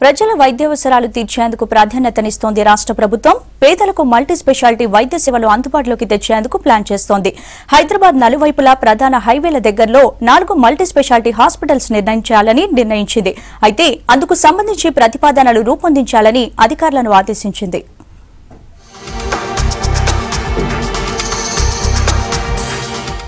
ప్రజల వైద్యావసరాలు తీర్చేందుకు ప్రాధాన్యతనిస్తోంది రాష్ట్ర ప్రభుత్వం. పేదలకు మల్టీ స్పెషాలిటీ వైద్య సేవలు అందుబాటులోకి తెచ్చేందుకు ప్లాన్ చేస్తోంది. హైదరాబాద్ నలువైపులా ప్రధాన హైవేల దగ్గరలో 4 మల్టీ స్పెషాలిటీ హాస్పిటల్స్ నిర్ణయించింది. అయితే అందుకు సంబంధించి ప్రతిపాదనలు రూపొందించాలని అధికారులను ఆదేశించింది.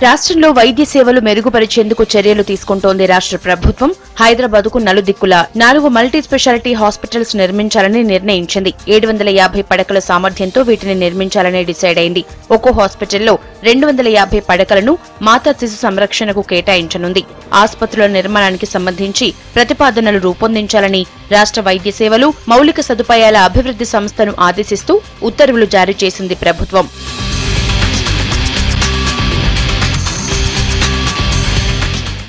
రాష్ట్రంలో వైద్య సేవలు మెరుగుపరిచేందుకు చర్యలు తీసుకుంటోంది రాష్ట్ర ప్రభుత్వం. హైదరాబాద్ కు నలుదిక్కులా 4 మల్టీ స్పెషాలిటీ హాస్పిటల్స్ నిర్మించాలని నిర్ణయించింది. 750 పడకల సామర్థ్యంతో వీటిని నిర్మించాలని డిసైడ్ అయింది. ఒక్కో హాస్పిటల్లో 250 పడకలను మాతా శిశు సంరక్షణకు కేటాయించనుంది. ఆసుపత్రుల నిర్మాణానికి సంబంధించి ప్రతిపాదనలు రూపొందించాలని రాష్ట్ర వైద్య సేవలు మౌలిక సదుపాయాల అభివృద్ధి సంస్థను ఆదేశిస్తూ ఉత్తర్వులు జారీ చేసింది ప్రభుత్వం.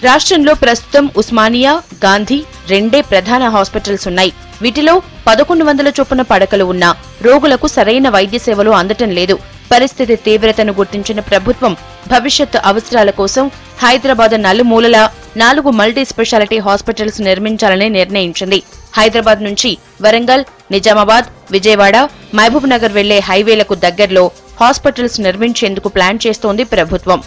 రాష్ట్రంలో ప్రస్తుతం ఉస్మానియా, గాంధీ రెండే ప్రధాన హాస్పిటల్స్ ఉన్నాయి. వీటిలో 1100 చొప్పున పడకలు ఉన్నా రోగులకు సరైన వైద్య సేవలు అందటం లేదు. పరిస్థితి తీవ్రతను గుర్తించిన ప్రభుత్వం భవిష్యత్తు అవసరాల కోసం హైదరాబాద్ నలుమూలలా 4 మల్టీ స్పెషాలిటీ హాస్పిటల్స్ నిర్మించాలని నిర్ణయించింది. హైదరాబాద్ నుంచి వరంగల్, నిజామాబాద్, విజయవాడ, మహబూబ్ నగర్ వెళ్లే హైవేలకు దగ్గరలో హాస్పిటల్స్ నిర్మించేందుకు ప్లాన్ చేస్తోంది ప్రభుత్వం.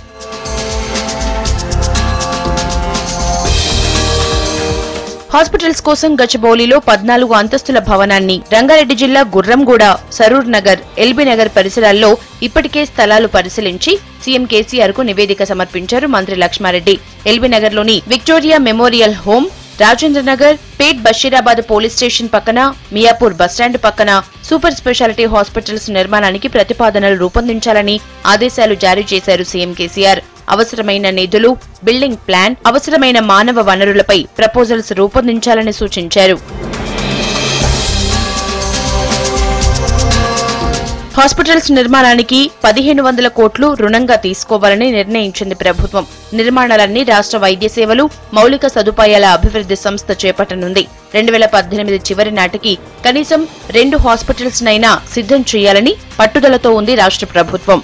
హాస్పిటల్స్ కోసం గచ్చిబౌలిలో 14 అంతస్తుల భవనాన్ని, రంగారెడ్డి జిల్లా గుర్రంగూడ, సరూర్ నగర్, ఎల్బీ నగర్ పరిసరాల్లో ఇప్పటికే స్థలాలు పరిశీలించి సీఎం కేసీఆర్ కు నివేదిక సమర్పించారు మంత్రి లక్ష్మారెడ్డి. ఎల్బీ నగర్ లోని విక్టోరియా మెమోరియల్ హోమ్, రాజేంద్రనగర్, పేట్ బషీరాబాద్ పోలీస్ స్టేషన్ పక్కన, మియాపూర్ బస్టాండ్ పక్కన సూపర్ స్పెషాలిటీ హాస్పిటల్స్ నిర్మాణానికి ప్రతిపాదనలు రూపొందించాలని ఆదేశాలు జారీ చేశారు సీఎం కేసీఆర్. అవసరమైన నిధులు, బిల్డింగ్ ప్లాన్, అవసరమైన మానవ వనరులపై ప్రపోజల్స్ రూపొందించాలని సూచించారు. హాస్పిటల్స్ నిర్మాణానికి 1500 కోట్లు రుణంగా తీసుకోవాలని నిర్ణయించింది ప్రభుత్వం. నిర్మాణాలన్నీ రాష్ట్ర వైద్య సేవలు మౌలిక సదుపాయాల అభివృద్ధి సంస్థ చేపట్టనుంది. 2018 చివరి నాటికి కనీసం 2 హాస్పిటల్స్ నైనా సిద్ధం చేయాలని పట్టుదలతో ఉంది రాష్ట్ర ప్రభుత్వం.